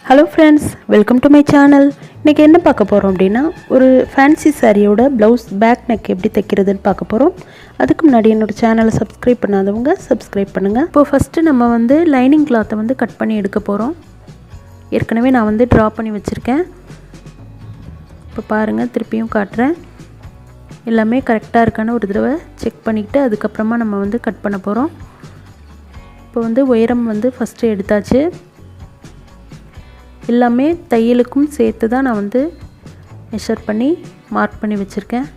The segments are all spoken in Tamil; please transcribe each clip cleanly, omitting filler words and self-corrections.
Hello friends, welcome to my channel. இன்றைக்கி என்ன பார்க்க போகிறோம் அப்படின்னா, ஒரு ஃபேன்சி சாரியோட ப்ளவுஸ் பேக் நெக் எப்படி தைக்கிறதுன்னு பார்க்க போகிறோம். அதுக்கு முன்னாடி என்னோடய சேனலை சப்ஸ்கிரைப் பண்ணாதவங்க சப்ஸ்கிரைப் பண்ணுங்கள். இப்போது ஃபஸ்ட்டு நம்ம லைனிங் கிளாத்தை கட் பண்ணி எடுக்க போகிறோம். ஏற்கனவே நான் ட்ரா பண்ணி வச்சுருக்கேன். இப்போ பாருங்கள், திருப்பியும் காட்டுறேன். எல்லாமே கரெக்டாக இருக்கான்னு ஒரு தடவை செக் பண்ணிக்கிட்டு அதுக்கப்புறமா நம்ம கட் பண்ண போகிறோம். இப்போ உயரம் ஃபஸ்ட்டு எடுத்தாச்சு. எல்லாமே தையலுக்கும் சேர்த்து தான் நான் மெஷர் பண்ணி மார்க் பண்ணி வச்சுருக்கேன்.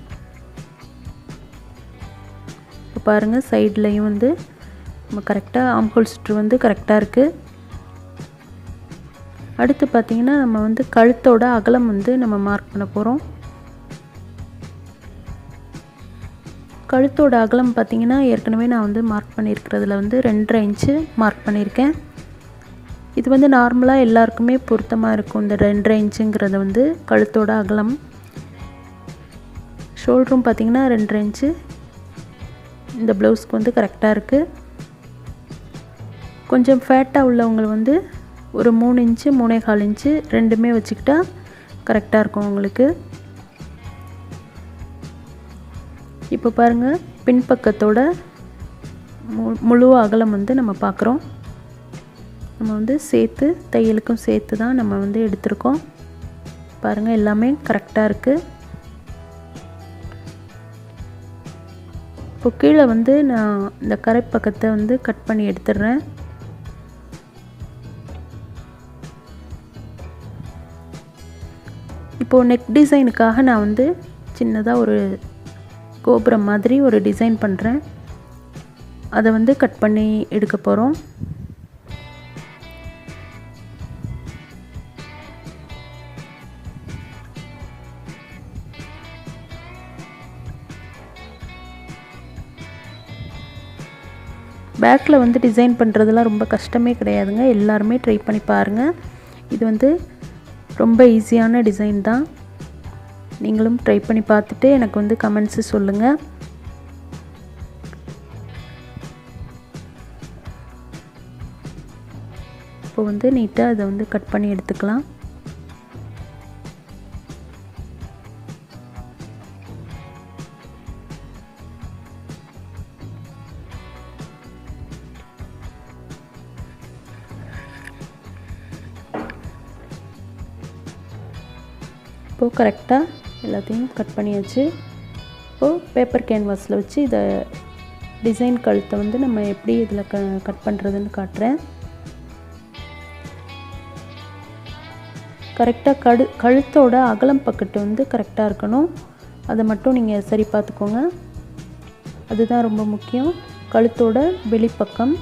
இப்போ பாருங்கள், சைட்லேயும் நம்ம கரெக்டாக ஆம் ஹோல் சுற்று கரெக்டாக இருக்குது. அடுத்து பார்த்திங்கன்னா நம்ம கழுத்தோட அகலம் நம்ம மார்க் பண்ண போகிறோம். கழுத்தோட அகலம் பார்த்திங்கன்னா ஏற்கனவே நான் மார்க் பண்ணியிருக்கிறதுல 2.5 இன்ச்சு மார்க் பண்ணியிருக்கேன். இது நார்மலாக எல்லாருக்குமே பொருத்தமாக இருக்கும். இந்த 2.5 இன்ச்சுங்கிறது கழுத்தோட அகலம். ஷோல்டரும் பார்த்திங்கன்னா 2.5 இன்ச்சு இந்த ப்ளவுஸ்க்கு கரெக்டாக இருக்குது. கொஞ்சம் ஃபேட்டாக உள்ளவங்க ஒரு 3 இன்ச்சு 3.25 இன்ச்சு ரெண்டுமே வச்சுக்கிட்டா கரெக்டாக இருக்கும் உங்களுக்கு. இப்போ பாருங்கள், பின்பக்கத்தோட முழு அகலம் நம்ம பார்க்குறோம். நம்ம சேர்த்து தையலுக்கும் சேர்த்து தான் நம்ம எடுத்திருக்கோம். பாருங்கள், எல்லாமே கரெக்டாக இருக்குது. இப்போ கீழே நான் இந்த கரை பக்கத்தை கட் பண்ணி எடுத்துடுறேன். இப்போது நெக் டிசைனுக்காக நான் சின்னதாக ஒரு கோபுரம் மாதிரி ஒரு டிசைன் பண்ணுறேன். அதை கட் பண்ணி எடுக்க போகிறோம். பேக்கில் டிசைன் பண்ணுறதுலாம் ரொம்ப கஷ்டமே கிடையாதுங்க. எல்லாருமே ட்ரை பண்ணி பாருங்கள். இது ரொம்ப ஈஸியான டிசைன் தான். நீங்களும் ட்ரை பண்ணி பார்த்துட்டு எனக்கு கமெண்ட்ஸு சொல்லுங்கள். இப்போ நீட்டாக அதை கட் பண்ணி எடுத்துக்கலாம். இப்போது கரெக்டாக எல்லாத்தையும் கட் பண்ணியாச்சு. இப்போது பேப்பர் கேன்வாஸில் வச்சு இதை டிசைன் கழுத்தை நம்ம எப்படி இதில் கட் பண்ணுறதுன்னு காட்டுறேன். கரெக்டாக கழுத்தோட அகலம் பக்கத்து கரெக்டாக இருக்கணும். அதை மட்டும் நீங்கள் சரி பார்த்துக்கோங்க. அதுதான் ரொம்ப முக்கியம். கழுத்தோட வெளிப்பக்கம்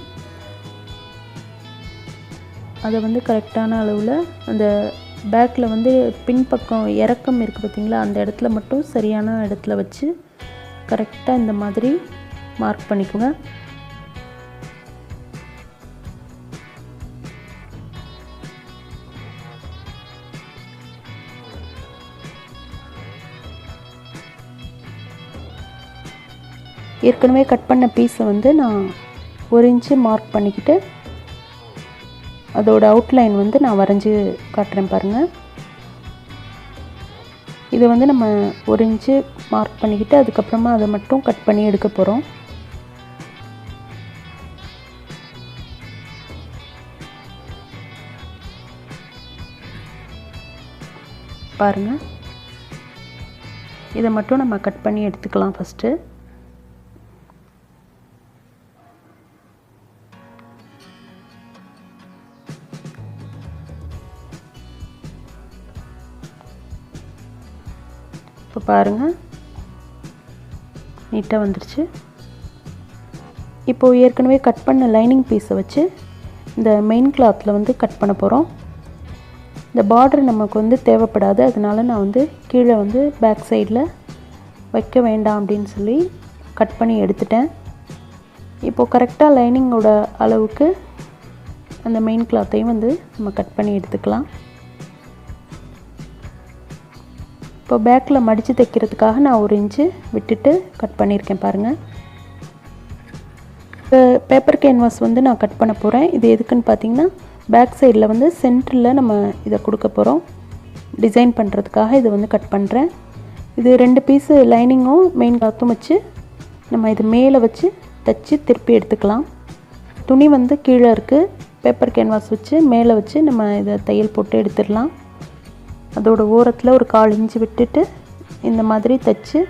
அதை கரெக்டான அளவில் அந்த பேக்கில் பின்பக்கம் இறக்கம் இருக்குது பார்த்திங்களா, அந்த இடத்துல மட்டும் சரியான இடத்துல வச்சு கரெக்டாக இந்த மாதிரி மார்க் பண்ணிக்கோங்க. ஏற்கனவே கட் பண்ண பீஸை நான் 1 இன்ச்சு மார்க் பண்ணிக்கிட்டு அதோட அவுட்லைன் நான் வரைஞ்சி காட்டுறேன் பாருங்கள். இதை நம்ம 1 இன்ச்சு மார்க் பண்ணிக்கிட்டு அதுக்கப்புறமா அதை மட்டும் கட் பண்ணி எடுக்க போகிறோம். பாருங்கள், இதை மட்டும் நம்ம கட் பண்ணி எடுத்துக்கலாம் ஃபஸ்ட்டு. இப்போ பாருங்கள், நீட்டாக வந்துடுச்சு. இப்போது ஏற்கனவே கட் பண்ண லைனிங் பீஸை வச்சு இந்த மெயின் கிளாத்தில் கட் பண்ண போகிறோம். இந்த பார்டர் நமக்கு தேவைப்படாது. அதனால நான் கீழே பேக் சைடில் வைக்க வேண்டாம் அப்படின்னு சொல்லி கட் பண்ணி எடுத்துட்டேன். இப்போது கரெக்டாக லைனிங்கோட அளவுக்கு அந்த மெயின் கிளாத்தையும் நம்ம கட் பண்ணி எடுத்துக்கலாம். இப்போ பேக்கில் மடித்து தைக்கிறதுக்காக நான் 1 இன்ச்சு விட்டுட்டு கட் பண்ணியிருக்கேன் பாருங்கள். பேப்பர் கேன்வாஸ் வந்து நான் கட் பண்ண போகிறேன். இது எதுக்குன்னு பார்த்தீங்கன்னா, பேக் சைடில் வந்து சென்டரில் நம்ம இதை கொடுக்க போகிறோம். டிசைன் பண்ணுறதுக்காக இதை வந்து கட் பண்ணுறேன். இது 2 பீஸு லைனிங்கும் மெயின் கிளாத்தும் வச்சு நம்ம இது மேலே வச்சு தைச்சி திருப்பி எடுத்துக்கலாம். துணி வந்து கீழே இருக்குது. பேப்பர் கேன்வாஸ் வச்சு மேலே வச்சு நம்ம இதை தையல் போட்டு எடுத்துடலாம். அதோட ஓரத்தில் ஒரு 1/4 இன்ச்சு விட்டுட்டு இந்த மாதிரி தைச்சி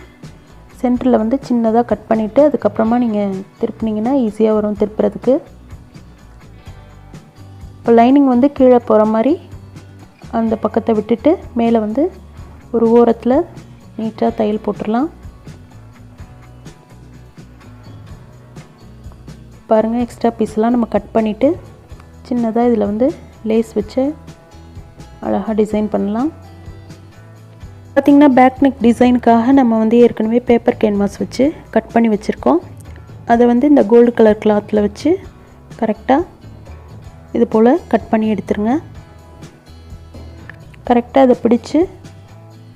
சென்டரில் வந்து சின்னதாக கட் பண்ணிவிட்டு அதுக்கப்புறமா நீங்கள் திருப்பினீங்கன்னா ஈஸியாக வரும் திருப்புறதுக்கு. இப்போ லைனிங் வந்து கீழே போகிற மாதிரி அந்த பக்கத்தை விட்டுட்டு மேலே வந்து ஒரு ஓரத்தில் நீட்டாக தையல் போட்டுடலாம். பாருங்கள், எக்ஸ்ட்ரா பீஸ்லாம் நம்ம கட் பண்ணிவிட்டு சின்னதாக இதில் வந்து லேஸ் வச்சு அழகாக டிசைன் பண்ணலாம். பார்த்திங்கன்னா பேக் நெக் டிசைனுக்காக நம்ம வந்து ஏற்கனவே பேப்பர் கேன்வாஸ் வச்சு கட் பண்ணி வச்சுருக்கோம். அதை வந்து இந்த கோல்டு கலர் கிளாத்தில் வச்சு கரெக்டாக இது போல் கட் பண்ணி எடுத்துருங்க. கரெக்டாக அதை பிடிச்சி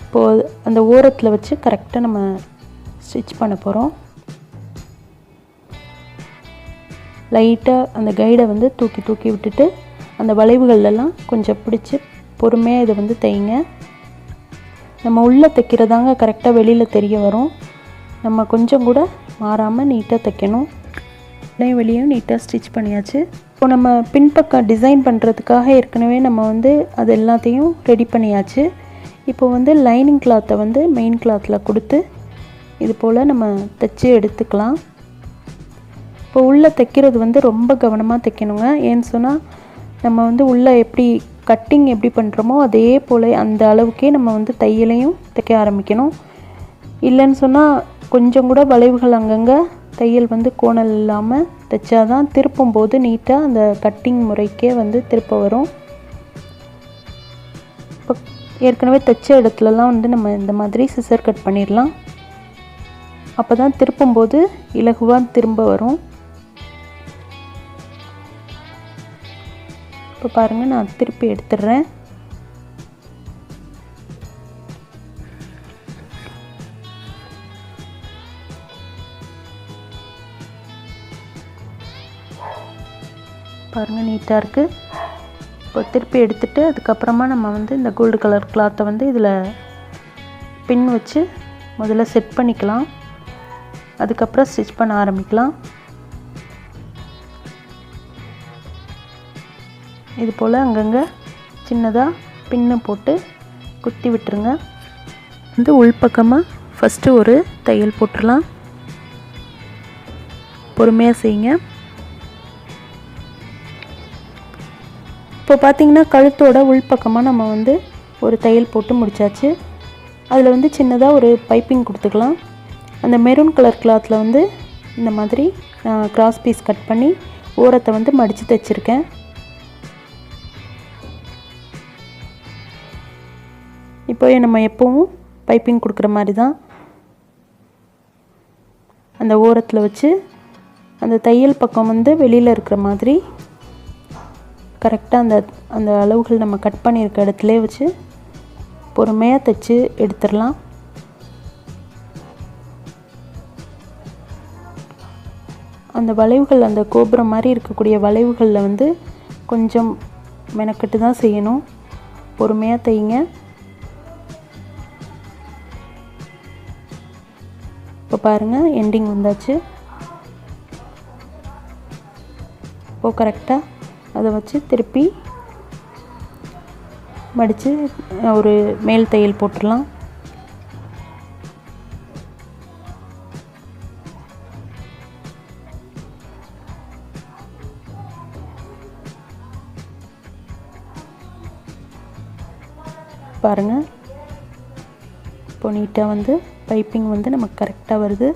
இப்போது அந்த ஓரத்தில் வச்சு கரெக்டாக நம்ம ஸ்டிச் பண்ண போகிறோம். லைட்டாக அந்த கைடை வந்து தூக்கி விட்டுட்டு அந்த வளைவுகளெல்லாம் கொஞ்சம் பிடிச்சி பொறுமையாக இதை வந்து தைங்க. நம்ம உள்ளே தைக்கிறதாங்க கரெக்டாக வெளியில் தெரிய வரும். நம்ம கொஞ்சம் கூட மாறாமல் நீட்டாக தைக்கணும். வெளியும் நீட்டாக ஸ்டிச் பண்ணியாச்சு. இப்போ நம்ம பின்பக்கம் டிசைன் பண்ணுறதுக்காக ஏற்கனவே நம்ம வந்து அது எல்லாத்தையும் ரெடி பண்ணியாச்சு. இப்போ வந்து லைனிங் கிளாத்தை வந்து மெயின் கிளாத்தில் கொடுத்து இது போல் நம்ம தைச்சி எடுத்துக்கலாம். இப்போ உள்ளே தைக்கிறது வந்து ரொம்ப கவனமாக தைக்கணுங்க. ஏன்னு சொன்னால் நம்ம வந்து உள்ளே எப்படி கட்டிங் எப்படி பண்ணுறோமோ அதே போல் அந்த அளவுக்கே நம்ம வந்து தையலையும் தைக்க ஆரம்பிக்கணும். இல்லைன்னு சொன்னால் கொஞ்சம் கூட வளைவுகள் அங்கங்கே தையல் வந்து கோணல் இல்லாமல் தைச்சாதான் திருப்பும் போது நீட்டாக அந்த கட்டிங் முறைக்கே வந்து திருப்ப வரும். இப்போ ஏற்கனவே தைச்ச இடத்துலலாம் வந்து நம்ம இந்த மாதிரி சிசர் கட் பண்ணிடலாம். அப்போ தான் திருப்பும்போது இலகுவாக திரும்ப வரும். இப்போ பாருங்கள், நான் திருப்பி எடுத்துடுறேன். பாருங்கள், நீட்டாக இருக்குது. இப்போ திருப்பி எடுத்துகிட்டு அதுக்கப்புறமா நம்ம வந்து இந்த கோல்டு கலர் கிளாத்தை வந்து இதில் பின் வச்சு முதல்ல செட் பண்ணிக்கலாம். அதுக்கப்புறம் ஸ்டிச் பண்ண ஆரம்பிக்கலாம். இது போல் அங்கங்கே சின்னதாக பின்னு போட்டு குத்தி விட்டுருங்க. வந்து உள்பக்கமாக ஃபஸ்ட்டு ஒரு தையல் போட்டுடலாம். பொறுமையாக செய்யுங்க. இப்போ பார்த்திங்கன்னா கழுத்தோட உள்பக்கமாக நம்ம வந்து ஒரு தையல் போட்டு முடித்தாச்சு. அதில் வந்து சின்னதாக ஒரு பைப்பிங் கொடுத்துக்கலாம். அந்த மெரூன் கலர் கிளாத்தில் வந்து இந்த மாதிரி நான் கிராஸ் பீஸ் கட் பண்ணி ஓரத்தை வந்து மடித்து தைச்சிருக்கேன். இப்போ நம்ம எப்போவும் பைப்பிங் கொடுக்குற மாதிரி தான் அந்த ஓரத்தில் வச்சு அந்த தையல் பக்கம் வந்து வெளியில் இருக்கிற மாதிரி கரெக்டாக அந்த அளவுகள் நம்ம கட் பண்ணியிருக்க இடத்துல வச்சு பொறுமையாக தைச்சி எடுத்துடலாம். அந்த வளைவுகள் அந்த கோபுரம் மாதிரி இருக்கக்கூடிய வளைவுகளில் வந்து கொஞ்சம் மெனக்கட்டு தான் செய்யணும். பொறுமையாக தைங்க. இப்போ பாருங்கள், எண்டிங் வந்தாச்சு. இப்போது கரெக்டாக அதை வச்சு திருப்பி மடித்து ஒரு மேல் தையல் போட்டுடலாம். பாருங்கள், இப்போ நீட்டாக வந்து பைப்பிங் வந்து நமக்கு கரெக்டாக வருது.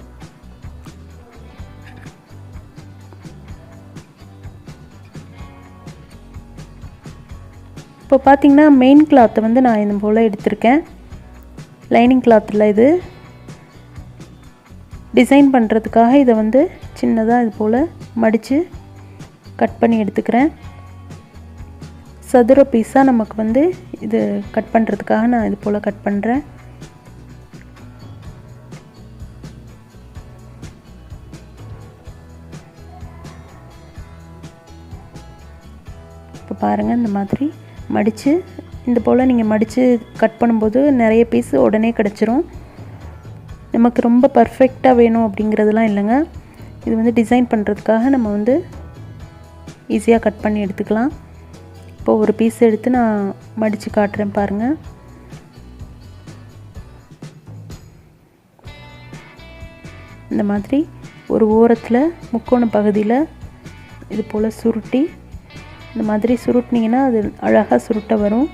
இப்போ பார்த்திங்கன்னா மெயின் கிளாத்தை வந்து நான் இது போல் எடுத்திருக்கேன். லைனிங் கிளாத்தில் இது டிசைன் பண்ணுறதுக்காக இதை வந்து சின்னதாக இது போல் மடித்து கட் பண்ணி எடுத்துக்கிறேன். சதுர பீஸாக நமக்கு வந்து இது கட் பண்ணுறதுக்காக நான் இது போல் கட் பண்ணுறேன். இப்போ பாருங்கள், இந்த மாதிரி மடித்து இந்த போல் நீங்கள் மடித்து கட் பண்ணும்போது நிறைய பீஸ் உடனே கிடச்சிரும். நமக்கு ரொம்ப பர்ஃபெக்டாக வேணும் அப்படிங்கிறதுலாம் இல்லைங்க. இது வந்து டிசைன் பண்ணுறதுக்காக நம்ம வந்து ஈஸியாக கட் பண்ணி எடுத்துக்கலாம். இப்போது ஒரு பீஸ் எடுத்து நான் மடித்து காட்டுறேன் பாருங்கள். இந்த மாதிரி ஒரு ஓரத்தில் முக்கோண பகுதியில் இது போல் சுருட்டி, இந்த மாதிரி சுருட்டினீங்கன்னா அது அழகாக சுருட்ட வரும்.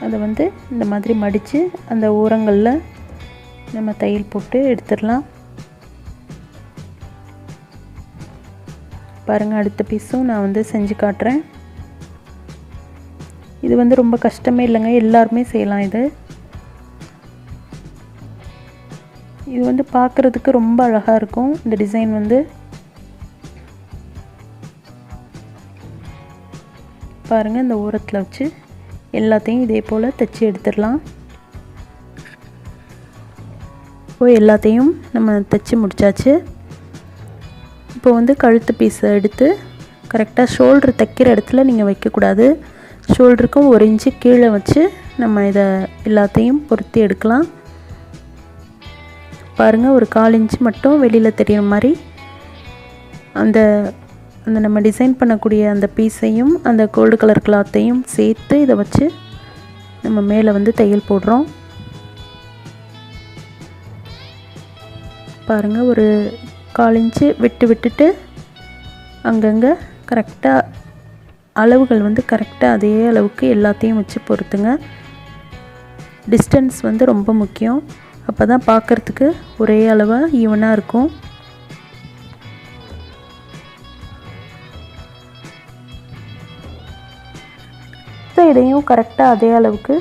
அதை வந்து இந்த மாதிரி மடித்து அந்த ஓரங்களில் நம்ம தையல் போட்டு எடுத்துடலாம். பாருங்கள், அடுத்த பீஸும் நான் வந்து செஞ்சு காட்டுறேன். இது வந்து ரொம்ப கஷ்டமே இல்லைங்க, எல்லாருமே செய்யலாம். இது வந்து பார்க்குறதுக்கு ரொம்ப அழகாக இருக்கும். இந்த டிசைன் வந்து பாருங்கள், இந்த ஓரத்தில் வச்சு எல்லாத்தையும் இதே போல் தைச்சி எடுத்துடலாம். இப்போ எல்லாத்தையும் நம்ம தைச்சி முடித்தாச்சு. இப்போ வந்து கழுத்து பீஸை எடுத்து கரெக்டாக ஷோல்ட்ரு தைக்கிற இடத்துல நீங்கள் வைக்கக்கூடாது. ஷோல்டருக்கும் 1 இன்ச்சு கீழே வச்சு நம்ம இதை எல்லாத்தையும் பொருத்தி எடுக்கலாம். பாருங்கள், ஒரு 1/4 இன்ச்சு மட்டும் வெளியில் தெரிகிற மாதிரி அந்த அந்த நம்ம டிசைன் பண்ணக்கூடிய அந்த பீஸையும் அந்த கோல்டு கலர் கிளாத்தையும் சேர்த்து இதை வச்சு நம்ம மேலே வந்து தையல் போடுறோம். பாருங்கள், ஒரு 1/4 இன்ச்சு விட்டுட்டு அங்கங்கே கரெக்டாக அளவுகள் வந்து கரெக்டாக அதே அளவுக்கு எல்லாத்தையும் வச்சு பொறுத்துங்க. டிஸ்டன்ஸ் வந்து ரொம்ப முக்கியம். அப்போ தான் பார்க்குறதுக்கு ஒரே அளவாக ஈவனாக இருக்கும். இதையும் கரெக்டாக அதே அளவுக்கு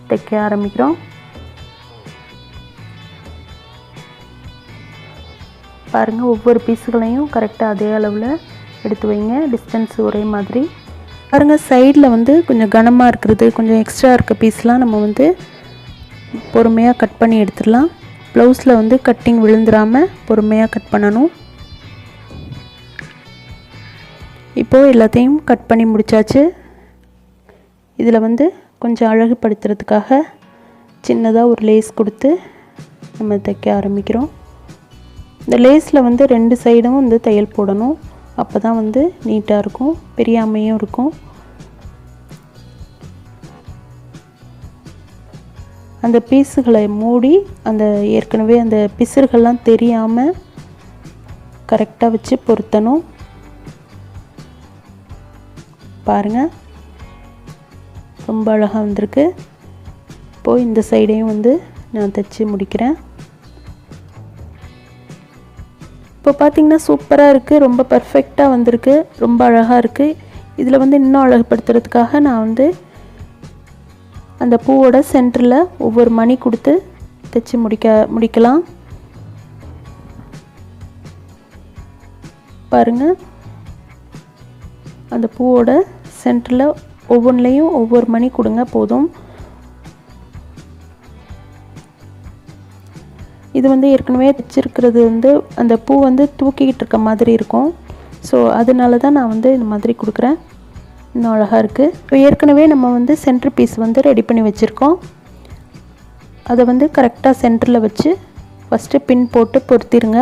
தைக்க ஆரம்பிக்கிறோம். பாருங்கள், ஒவ்வொரு பீஸுகளையும் கரெக்டாக அதே அளவில் எடுத்து வைங்க. டிஸ்டன்ஸ் ஒரே மாதிரி. பாருங்கள், சைடில் வந்து கொஞ்சம் கனமாக இருக்கிறது, கொஞ்சம் எக்ஸ்ட்ரா இருக்க பீஸ்லாம் நம்ம வந்து பொறுமையாக கட் பண்ணி எடுத்துடலாம். ப்ளவுஸில் வந்து கட்டிங் விழுந்துடாமல் பொறுமையாக கட் பண்ணணும். இப்போது எல்லாத்தையும் கட் பண்ணி முடித்தாச்சு. இதில் வந்து கொஞ்சம் அழகுபடுத்துறதுக்காக சின்னதாக ஒரு லேஸ் கொடுத்து நம்ம தைக்க ஆரம்பிக்கிறோம். இந்த லேஸில் வந்து 2 சைடும் வந்து தையல் போடணும். அப்போ தான் வந்து நீட்டாக இருக்கும், பிரியாமையும் இருக்கும். அந்த பீஸுகளை மூடி அந்த ஏற்கனவே அந்த பிசுறுகள்லாம் தெரியாமல் கரெக்டாக வச்சு பொருத்தணும். பாருங்கள், ரொம்ப அழகாக வந்திருக்கு. இப்போது இந்த சைடையும் வந்து நான் தைச்சி முடிக்கிறேன். இப்போ பார்த்திங்கன்னா சூப்பராக இருக்குது, ரொம்ப பர்ஃபெக்டாக வந்திருக்கு, ரொம்ப அழகாக இருக்குது. இதில் வந்து இன்னும் அழகுபடுத்துறதுக்காக நான் வந்து அந்த பூவோட சென்டரில் ஒவ்வொரு மணி கொடுத்து தைச்சி முடிக்கலாம். பாருங்கள், அந்த பூவோட சென்டரில் ஒவ்வொன்றுலேயும் ஒவ்வொரு மணி கொடுங்க போதும். இது வந்து ஏற்கனவே தைச்சிருக்கிறது வந்து அந்த பூ வந்து தூக்கிக்கிட்டு இருக்க மாதிரி இருக்கும். ஸோ அதனால தான் நான் வந்து இந்த மாதிரி கொடுக்குறேன். இன்னும் அழகாக இருக்குது. இப்போ ஏற்கனவே நம்ம வந்து சென்டர் பீஸ் வந்து ரெடி பண்ணி வச்சுருக்கோம். அதை வந்து கரெக்டாக சென்டரில் வச்சு ஃபஸ்ட்டு பின் போட்டு பொருத்திடுங்க.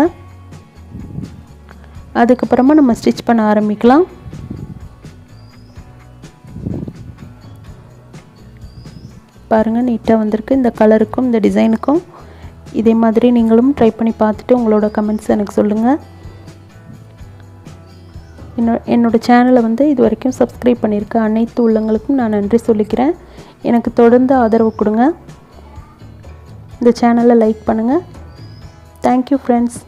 அதுக்கப்புறமா நம்ம ஸ்டிச் பண்ண ஆரம்பிக்கலாம். பாருங்கள், நீட்டாக வந்திருக்கு. இந்த கலருக்கும் இந்த டிசைனுக்கும் இதே மாதிரி நீங்களும் ட்ரை பண்ணி பார்த்துட்டு உங்களோட கமெண்ட்ஸ் எனக்கு சொல்லுங்கள். என்னோடய சேனலை வந்து இது வரைக்கும் சப்ஸ்கிரைப் பண்ணியிருக்க அனைத்து உள்ளங்களுக்கும் நான் நன்றி சொல்லிக்கிறேன். எனக்கு தொடர்ந்து ஆதரவு கொடுங்க. இந்த சேனலை லைக் பண்ணுங்கள். Thank you friends.